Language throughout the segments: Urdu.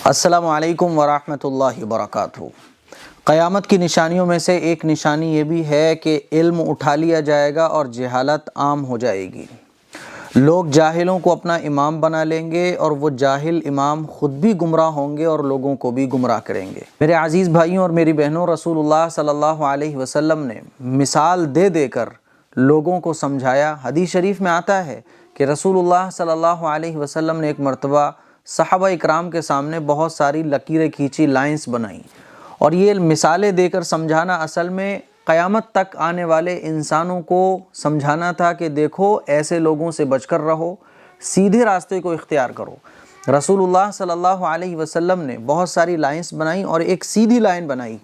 السلام علیکم ورحمۃ اللہ وبرکاتہ۔ قیامت کی نشانیوں میں سے ایک نشانی یہ بھی ہے کہ علم اٹھا لیا جائے گا اور جہالت عام ہو جائے گی۔ لوگ جاہلوں کو اپنا امام بنا لیں گے اور وہ جاہل امام خود بھی گمراہ ہوں گے اور لوگوں کو بھی گمراہ کریں گے۔ میرے عزیز بھائیوں اور میری بہنوں، رسول اللہ صلی اللہ علیہ وسلم نے مثال دے دے کر لوگوں کو سمجھایا۔ حدیث شریف میں آتا ہے کہ رسول اللہ صلی اللہ علیہ وسلم نے ایک مرتبہ صحابہ اکرام کے سامنے بہت ساری لکیریں کھینچی، لائنز بنائیں، اور یہ مثالیں دے کر سمجھانا اصل میں قیامت تک آنے والے انسانوں کو سمجھانا تھا کہ دیکھو ایسے لوگوں سے بچ کر رہو، سیدھے راستے کو اختیار کرو۔ رسول اللہ صلی اللہ علیہ وسلم نے بہت ساری لائنز بنائیں اور ایک سیدھی لائن بنائی،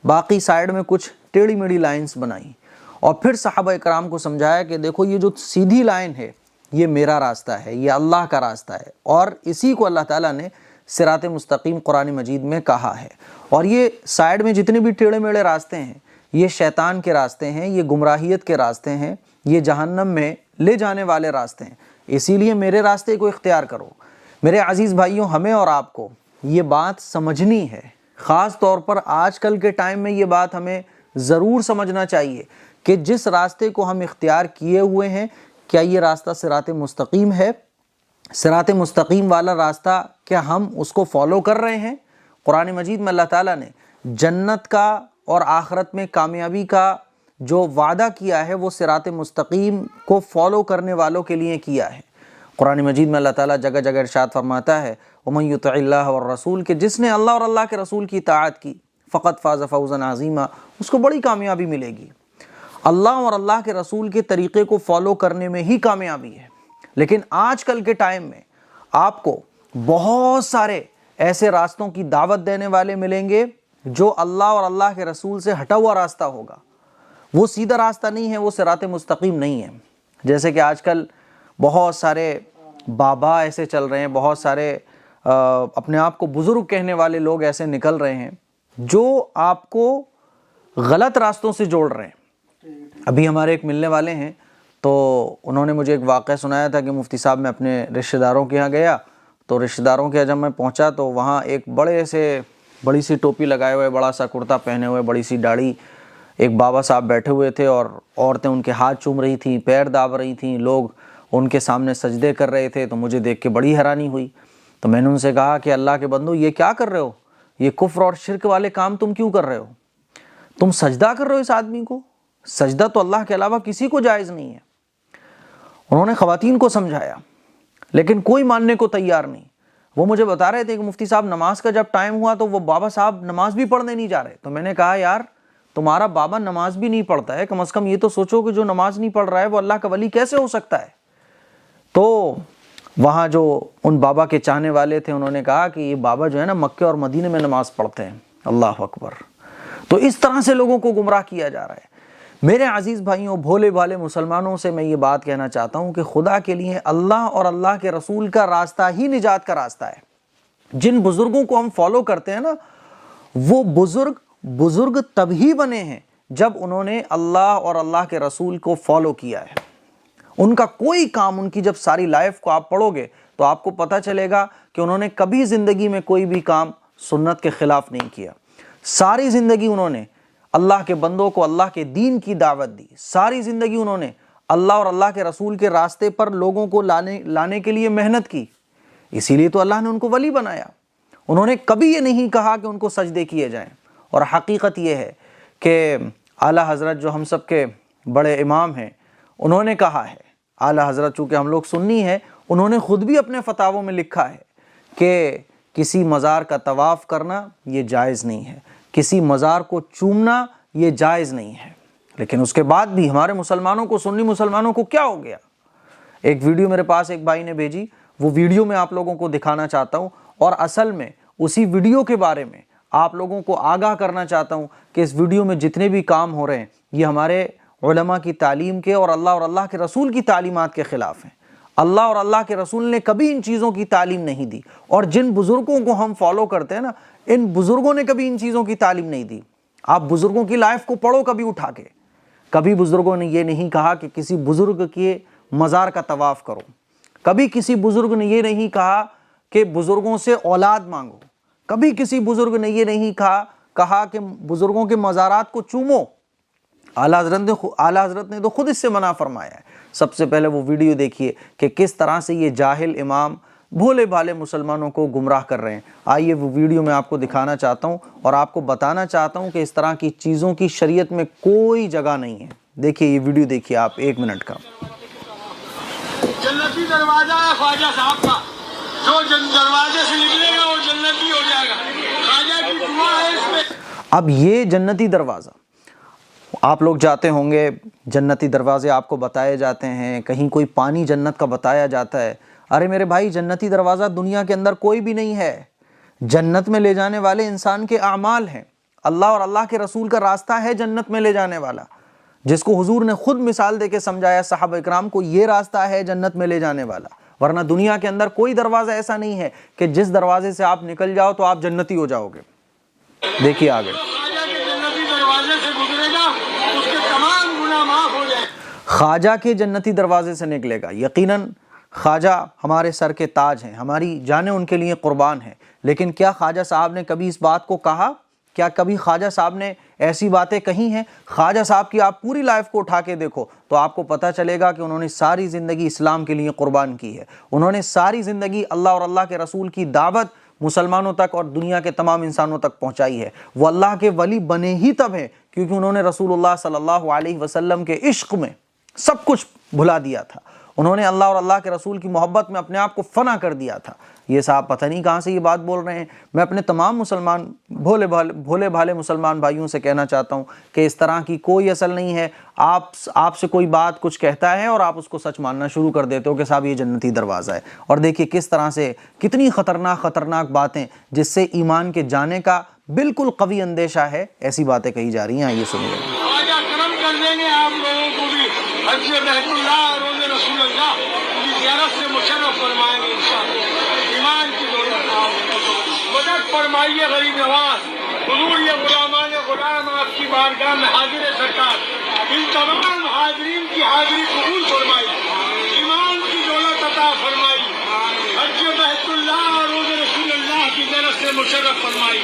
باقی سائیڈ میں کچھ ٹیڑھی میڑھی لائنز بنائیں، اور پھر صحابہ اکرام کو سمجھایا کہ دیکھو یہ جو سیدھی لائن ہے یہ میرا راستہ ہے، یہ اللہ کا راستہ ہے، اور اسی کو اللہ تعالیٰ نے صراط مستقیم قرآن مجید میں کہا ہے۔ اور یہ سائیڈ میں جتنے بھی ٹیڑھے میڑھے راستے ہیں یہ شیطان کے راستے ہیں، یہ گمراہیت کے راستے ہیں، یہ جہنم میں لے جانے والے راستے ہیں، اسی لیے میرے راستے کو اختیار کرو۔ میرے عزیز بھائیوں، ہمیں اور آپ کو یہ بات سمجھنی ہے، خاص طور پر آج کل کے ٹائم میں یہ بات ہمیں ضرور سمجھنا چاہیے کہ جس راستے کو ہم اختیار کیے ہوئے ہیں کیا یہ راستہ صراط مستقیم ہے؟ صراط مستقیم والا راستہ کیا ہم اس کو فالو کر رہے ہیں؟ قرآن مجید میں اللہ تعالیٰ نے جنت کا اور آخرت میں کامیابی کا جو وعدہ کیا ہے وہ صراط مستقیم کو فالو کرنے والوں کے لیے کیا ہے۔ قرآن مجید میں اللہ تعالیٰ جگہ جگہ ارشاد فرماتا ہے وَمَن يُطِعِ اللَّهَ وَالرَّسُولَ، کہ جس نے اللہ اور اللہ کے رسول کی اطاعت کی فقط فاز فوزا عظیما، اس کو بڑی کامیابی ملے گی۔ اللہ اور اللہ کے رسول کے طریقے کو فالو کرنے میں ہی کامیابی ہے۔ لیکن آج کل کے ٹائم میں آپ کو بہت سارے ایسے راستوں کی دعوت دینے والے ملیں گے جو اللہ اور اللہ کے رسول سے ہٹا ہوا راستہ ہوگا، وہ سیدھا راستہ نہیں ہے، وہ صراط مستقیم نہیں ہے۔ جیسے کہ آج کل بہت سارے بابا ایسے چل رہے ہیں، بہت سارے اپنے آپ کو بزرگ کہنے والے لوگ ایسے نکل رہے ہیں جو آپ کو غلط راستوں سے جوڑ رہے ہیں۔ ابھی ہمارے ایک ملنے والے ہیں تو انہوں نے مجھے ایک واقعہ سنایا تھا کہ مفتی صاحب میں اپنے رشتہ داروں کے یہاں گیا، تو رشتہ داروں کے یہاں جب میں پہنچا تو وہاں ایک بڑی سی ٹوپی لگائے ہوئے، بڑا سا کرتا پہنے ہوئے، بڑی سی داڑھی، ایک بابا صاحب بیٹھے ہوئے تھے، اور عورتیں ان کے ہاتھ چوم رہی تھیں، پیر داب رہی تھیں، لوگ ان کے سامنے سجدے کر رہے تھے۔ تو مجھے دیکھ کے بڑی حیرانی ہوئی، تو میں نے ان سے کہا کہ اللہ کے بندو یہ کیا کر رہے ہو؟ یہ کفر اور شرک والے کام تم کیوں کر رہے ہو؟ تم سجدہ کر رہے ہو اس آدمی کو؟ سجدہ تو اللہ کے علاوہ کسی کو جائز نہیں ہے۔ انہوں نے خواتین کو سمجھایا لیکن کوئی ماننے کو تیار نہیں۔ وہ مجھے بتا رہے تھے کہ مفتی صاحب نماز کا جب ٹائم ہوا تو وہ بابا صاحب نماز بھی پڑھنے نہیں جا رہے۔ تو میں نے کہا یار تمہارا بابا نماز بھی نہیں پڑھتا ہے، کم از کم یہ تو سوچو کہ جو نماز نہیں پڑھ رہا ہے وہ اللہ کا ولی کیسے ہو سکتا ہے؟ تو وہاں جو ان بابا کے چاہنے والے تھے انہوں نے کہا کہ یہ بابا جو ہے نا مکہ اور مدینے میں نماز پڑھتے ہیں۔ اللہ اکبر۔ تو اس طرح سے لوگوں کو گمراہ کیا جا رہا ہے۔ میرے عزیز بھائیوں، بھولے بھالے مسلمانوں سے میں یہ بات کہنا چاہتا ہوں کہ خدا کے لیے اللہ اور اللہ کے رسول کا راستہ ہی نجات کا راستہ ہے۔ جن بزرگوں کو ہم فالو کرتے ہیں نا، وہ بزرگ تب ہی بنے ہیں جب انہوں نے اللہ اور اللہ کے رسول کو فالو کیا ہے۔ ان کا کوئی کام، ان کی جب ساری لائف کو آپ پڑھو گے تو آپ کو پتہ چلے گا کہ انہوں نے کبھی زندگی میں کوئی بھی کام سنت کے خلاف نہیں کیا۔ ساری زندگی انہوں نے اللہ کے بندوں کو اللہ کے دین کی دعوت دی، ساری زندگی انہوں نے اللہ اور اللہ کے رسول کے راستے پر لوگوں کو لانے کے لیے محنت کی، اسی لیے تو اللہ نے ان کو ولی بنایا۔ انہوں نے کبھی یہ نہیں کہا کہ ان کو سجدے کیے جائیں، اور حقیقت یہ ہے کہ اعلیٰ حضرت جو ہم سب کے بڑے امام ہیں انہوں نے کہا ہے، اعلیٰ حضرت چونکہ ہم لوگ سنی ہیں، انہوں نے خود بھی اپنے فتاووں میں لکھا ہے کہ کسی مزار کا طواف کرنا یہ جائز نہیں ہے، کسی مزار کو چومنا یہ جائز نہیں ہے۔ لیکن اس کے بعد بھی ہمارے مسلمانوں کو، سنی مسلمانوں کو کیا ہو گیا؟ ایک ویڈیو میرے پاس ایک بھائی نے بھیجی، وہ ویڈیو میں آپ لوگوں کو دکھانا چاہتا ہوں، اور اصل میں اسی ویڈیو کے بارے میں آپ لوگوں کو آگاہ کرنا چاہتا ہوں کہ اس ویڈیو میں جتنے بھی کام ہو رہے ہیں یہ ہمارے علماء کی تعلیم کے اور اللہ کے رسول کی تعلیمات کے خلاف ہیں۔ اللہ اور اللہ کے رسول نے کبھی ان چیزوں کی تعلیم نہیں دی، اور جن بزرگوں کو ہم فالو کرتے ہیں نا، ان بزرگوں نے کبھی ان چیزوں کی تعلیم نہیں دی۔ آپ بزرگوں کی لائف کو پڑھو کبھی اٹھا کے، کبھی بزرگوں نے یہ نہیں کہا کہ کسی بزرگ کے مزار کا طواف کرو، کبھی کسی بزرگ نے یہ نہیں کہا کہ بزرگوں سے اولاد مانگو، کبھی کسی بزرگ نے یہ نہیں کہا کہ بزرگوں کے مزارات کو چومو۔ اعلیٰ حضرت نے تو خود اس سے منع فرمایا ہے۔ سب سے پہلے وہ ویڈیو دیکھیے کہ کس طرح سے یہ جاہل امام بھولے بھالے مسلمانوں کو گمراہ کر رہے ہیں۔ آئیے وہ ویڈیو میں آپ کو دکھانا چاہتا ہوں اور آپ کو بتانا چاہتا ہوں کہ اس طرح کی چیزوں کی شریعت میں کوئی جگہ نہیں ہے۔ دیکھیے یہ ویڈیو دیکھیے آپ 1 منٹ کا۔ جنتی دروازہ ہے خواجہ صاحب کا، جو دروازے سے نکلے گا وہ جنتی ہو جائے گا۔ خواجہ کی دعا ہے اس میں۔ اب یہ جنتی دروازہ، آپ لوگ جاتے ہوں گے، جنتی دروازے آپ کو بتائے جاتے ہیں، کہیں کوئی پانی جنت کا بتایا جاتا ہے۔ ارے میرے بھائی، جنتی دروازہ دنیا کے اندر کوئی بھی نہیں ہے۔ جنت میں لے جانے والے انسان کے اعمال ہیں۔ اللہ اور اللہ کے رسول کا راستہ ہے جنت میں لے جانے والا، جس کو حضور نے خود مثال دے کے سمجھایا صحابہ اکرام کو، یہ راستہ ہے جنت میں لے جانے والا۔ ورنہ دنیا کے اندر کوئی دروازہ ایسا نہیں ہے کہ جس دروازے سے آپ نکل جاؤ تو آپ جنتی ہو جاؤ گے۔ دیکھیے آگے۔ خواجہ کے جنتی دروازے سے نکلے گا، یقیناً خواجہ ہمارے سر کے تاج ہیں، ہماری جانیں ان کے لیے قربان ہیں، لیکن کیا خواجہ صاحب نے کبھی اس بات کو کہا؟ کیا کبھی خواجہ صاحب نے ایسی باتیں کہی ہیں؟ خواجہ صاحب کی آپ پوری لائف کو اٹھا کے دیکھو تو آپ کو پتہ چلے گا کہ انہوں نے ساری زندگی اسلام کے لیے قربان کی ہے۔ انہوں نے ساری زندگی اللہ اور اللہ کے رسول کی دعوت مسلمانوں تک اور دنیا کے تمام انسانوں تک پہنچائی ہے۔ وہ اللہ کے ولی بنے ہی تب ہیں کیونکہ انہوں نے رسول اللہ صلی اللہ علیہ وسلم کے عشق میں سب کچھ بھلا دیا تھا۔ انہوں نے اللہ اور اللہ کے رسول کی محبت میں اپنے آپ کو فنا کر دیا تھا۔ یہ صاحب پتہ نہیں کہاں سے یہ بات بول رہے ہیں۔ میں اپنے تمام مسلمان بھولے بھالے مسلمان بھائیوں سے کہنا چاہتا ہوں کہ اس طرح کی کوئی اصل نہیں ہے۔ آپ سے کوئی بات کچھ کہتا ہے اور آپ اس کو سچ ماننا شروع کر دیتے ہو کہ صاحب یہ جنتی دروازہ ہے، اور دیکھیے کس طرح سے کتنی خطرناک باتیں جس سے ایمان کے جانے کا بالکل قوی اندیشہ ہے، ایسی باتیں کہی جا رہی ہیں۔ آئیے سنیے۔ کرم کر دیں گے آپ لوگوں کو بھی، حج بیت اللہ اور روز رسول اللہ کی زیارت سے مشرف فرمائیں گے انشاءاللہ۔ ایمان کی دولت مدد فرمائیے غریب نواز، حضور یہ غلامان غلام آپ کی بارگاہ میں حاضر ہے سرکار، ان تمام حاضرین کی حاضری قبول فرمائی، ایمان کی دولت عطا فرمائی، حج بیت اللہ اور روز رسول اللہ کی زیارت سے مشرف فرمائی۔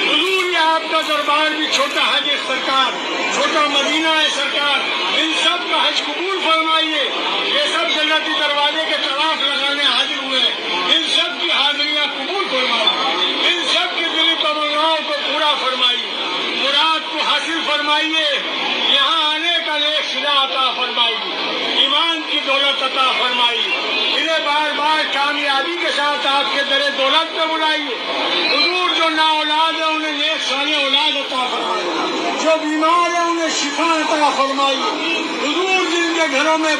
حضور یہ آپ کا دربار بھی چھوٹا حج ہے سرکار، چھوٹا مدینہ ہے سرکار، ان سب کا حج قبول فرمائیے۔ یہ سب جنتی دروازے کے طواف لگانے حاضر ہوئے ہیں، ان سب کی حاضریاں قبول فرمائیے، ان سب کی دلی تمناؤں کو پورا فرمائیے، مراد کو حاصل فرمائیے، یہاں آنے کا نیک صلہ عطا فرمائیے، ایمان کی دولت عطا فرمائیے، انہیں بار بار کامیابی کے ساتھ آپ کے در دولت پہ بلائیے۔ حضور جو نا اولاد ہے انہیں نیک صالح اولاد عطا فرمائیے، جو بیمار ہے انہیں شفا عطا فرمائیے، حضور جن کے گھروں میں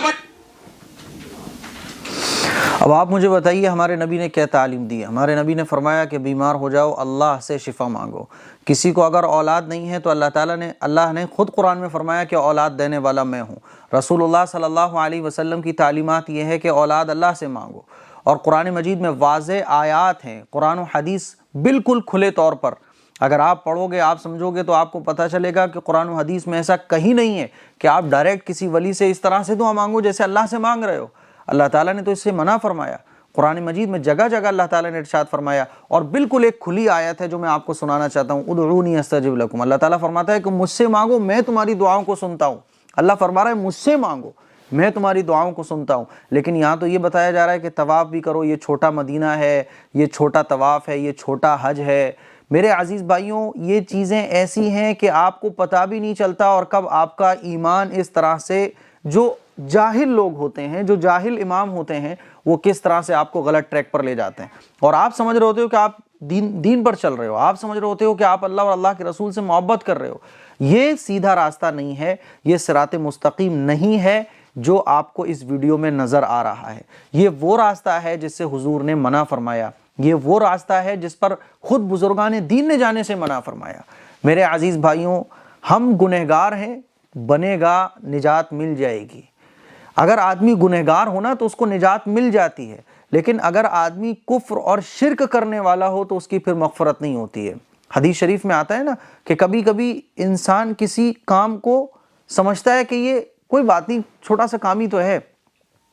اب آپ مجھے بتائیے ہمارے نبی نے کیا تعلیم دی ہے؟ ہمارے نبی نے فرمایا کہ بیمار ہو جاؤ اللہ سے شفا مانگو۔ کسی کو اگر اولاد نہیں ہے تو اللہ نے خود قرآن میں فرمایا کہ اولاد دینے والا میں ہوں۔ رسول اللہ صلی اللہ علیہ وسلم کی تعلیمات یہ ہے کہ اولاد اللہ سے مانگو، اور قرآن مجید میں واضح آیات ہیں، قرآن و حدیث بالکل کھلے طور پر اگر آپ پڑھو گے، آپ سمجھو گے تو آپ کو پتہ چلے گا کہ قرآن و حدیث میں ایسا کہیں نہیں ہے کہ آپ ڈائریکٹ کسی ولی سے اس طرح سے دعا مانگو جیسے اللہ سے مانگ رہے ہو۔ اللہ تعالیٰ نے تو اس سے منع فرمایا۔ قرآن مجید میں جگہ جگہ اللہ تعالیٰ نے ارشاد فرمایا، اور بالکل ایک کھلی آیت ہے جو میں آپ کو سنانا چاہتا ہوں، ادعونی استجب لکم۔ اللہ تعالیٰ فرماتا ہے کہ مجھ سے مانگو، میں تمہاری دعاؤں کو سنتا ہوں۔ اللہ فرما رہا ہے مجھ سے مانگو، میں تمہاری دعاؤں کو سنتا ہوں۔ لیکن یہاں تو یہ بتایا جا رہا ہے کہ طواف بھی کرو، یہ چھوٹا مدینہ ہے، یہ چھوٹا طواف ہے، یہ چھوٹا حج ہے۔ میرے عزیز بھائیوں، یہ چیزیں ایسی ہیں کہ آپ کو پتہ بھی نہیں چلتا اور کب آپ کا ایمان اس طرح سے، جو جاہل لوگ ہوتے ہیں، جو جاہل امام ہوتے ہیں، وہ کس طرح سے آپ کو غلط ٹریک پر لے جاتے ہیں، اور آپ سمجھ رہے ہوتے ہو کہ آپ دین پر چل رہے ہو، آپ سمجھ رہے ہوتے ہو کہ آپ اللہ اور اللہ کے رسول سے محبت کر رہے ہو۔ یہ سیدھا راستہ نہیں ہے، یہ صراط مستقیم نہیں ہے جو آپ کو اس ویڈیو میں نظر آ رہا ہے۔ یہ وہ راستہ ہے جس سے حضور نے منع فرمایا، یہ وہ راستہ ہے جس پر خود بزرگان دین نے جانے سے منع فرمایا۔ میرے عزیز بھائیوں، ہم گنہگار ہیں، بنے گا نجات مل جائے گی۔ اگر آدمی گنہگار ہونا تو اس کو نجات مل جاتی ہے، لیکن اگر آدمی کفر اور شرک کرنے والا ہو تو اس کی پھر مغفرت نہیں ہوتی ہے۔ حدیث شریف میں آتا ہے نا کہ کبھی کبھی انسان کسی کام کو سمجھتا ہے کہ یہ کوئی بات نہیں، چھوٹا سا کام ہی تو ہے۔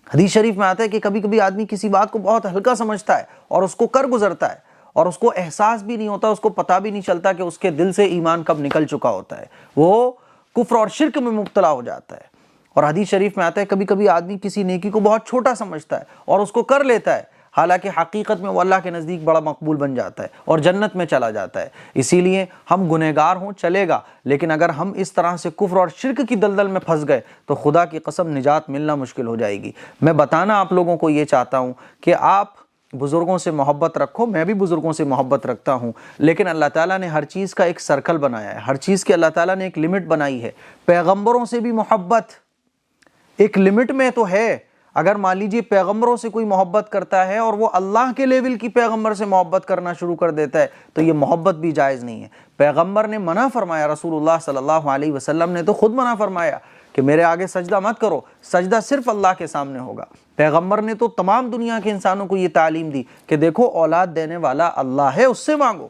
حدیث شریف میں آتا ہے کہ کبھی کبھی آدمی کسی بات کو بہت ہلکا سمجھتا ہے اور اس کو کر گزرتا ہے، اور اس کو احساس بھی نہیں ہوتا، اس کو پتہ بھی نہیں چلتا کہ اس کے دل سے ایمان کب نکل چکا ہوتا ہے، وہ کفر اور شرک میں مبتلا ہو جاتا ہے۔ اور حدیث شریف میں آتا ہے کبھی کبھی آدمی کسی نیکی کو بہت چھوٹا سمجھتا ہے اور اس کو کر لیتا ہے، حالانکہ حقیقت میں وہ اللہ کے نزدیک بڑا مقبول بن جاتا ہے اور جنت میں چلا جاتا ہے۔ اسی لیے ہم گنہگار ہوں چلے گا، لیکن اگر ہم اس طرح سے کفر اور شرک کی دلدل میں پھنس گئے تو خدا کی قسم نجات ملنا مشکل ہو جائے گی۔ میں بتانا آپ لوگوں کو یہ چاہتا ہوں کہ آپ بزرگوں سے محبت رکھو، میں بھی بزرگوں سے محبت رکھتا ہوں، لیکن اللہ تعالیٰ نے ہر چیز کا ایک سرکل بنایا ہے، ہر چیز کی اللہ تعالیٰ نے ایک لمٹ بنائی ہے۔ پیغمبروں سے بھی محبت ایک لمٹ میں تو ہے۔ اگر مان لیجیے پیغمبروں سے کوئی محبت کرتا ہے اور وہ اللہ کے لیول کی پیغمبر سے محبت کرنا شروع کر دیتا ہے تو یہ محبت بھی جائز نہیں ہے۔ پیغمبر نے منع فرمایا، رسول اللہ صلی اللہ علیہ وسلم نے تو خود منع فرمایا کہ میرے آگے سجدہ مت کرو، سجدہ صرف اللہ کے سامنے ہوگا۔ پیغمبر نے تو تمام دنیا کے انسانوں کو یہ تعلیم دی کہ دیکھو اولاد دینے والا اللہ ہے، اس سے مانگو۔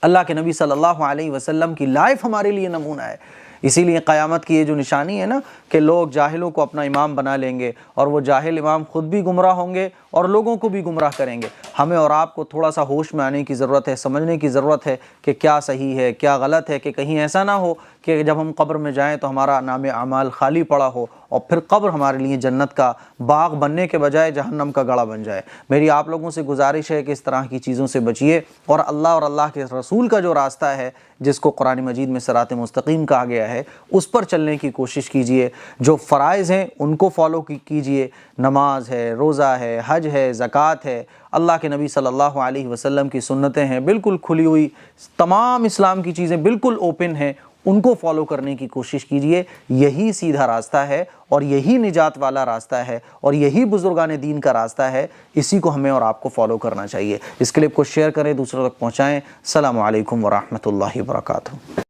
اللہ کے نبی صلی اللہ علیہ وسلم کی لائف ہمارے لیے نمونہ ہے۔ اسی لیے قیامت کی یہ جو نشانی ہے نا کہ لوگ جاہلوں کو اپنا امام بنا لیں گے اور وہ جاہل امام خود بھی گمراہ ہوں گے اور لوگوں کو بھی گمراہ کریں گے۔ ہمیں اور آپ کو تھوڑا سا ہوش میں آنے کی ضرورت ہے، سمجھنے کی ضرورت ہے کہ کیا صحیح ہے کیا غلط ہے، کہ کہیں ایسا نہ ہو کہ جب ہم قبر میں جائیں تو ہمارا نام اعمال خالی پڑا ہو اور پھر قبر ہمارے لیے جنت کا باغ بننے کے بجائے جہنم کا گڑھا بن جائے۔ میری آپ لوگوں سے گزارش ہے کہ اس طرح کی چیزوں سے بچیے اور اللہ کے رسول کا جو راستہ ہے جس کو قرآن مجید میں صراط مستقیم کہا گیا ہے اس پر چلنے کی کوشش کیجئے۔ جو فرائض ہیں ان کو فالو کیجئے، نماز ہے، روزہ ہے، حج ہے، زکوٰۃ ہے، اللہ کے نبی صلی اللہ علیہ وسلم کی سنتیں ہیں بالکل کھلی ہوئی، تمام اسلام کی چیزیں بالکل اوپن ہیں، ان کو فالو کرنے کی کوشش کیجئے۔ یہی سیدھا راستہ ہے اور یہی نجات والا راستہ ہے اور یہی بزرگان دین کا راستہ ہے، اسی کو ہمیں اور آپ کو فالو کرنا چاہیے۔ اس کلپ کو شیئر کریں، دوسروں تک پہنچائیں۔ السلام علیکم ورحمۃ اللہ وبرکاتہ۔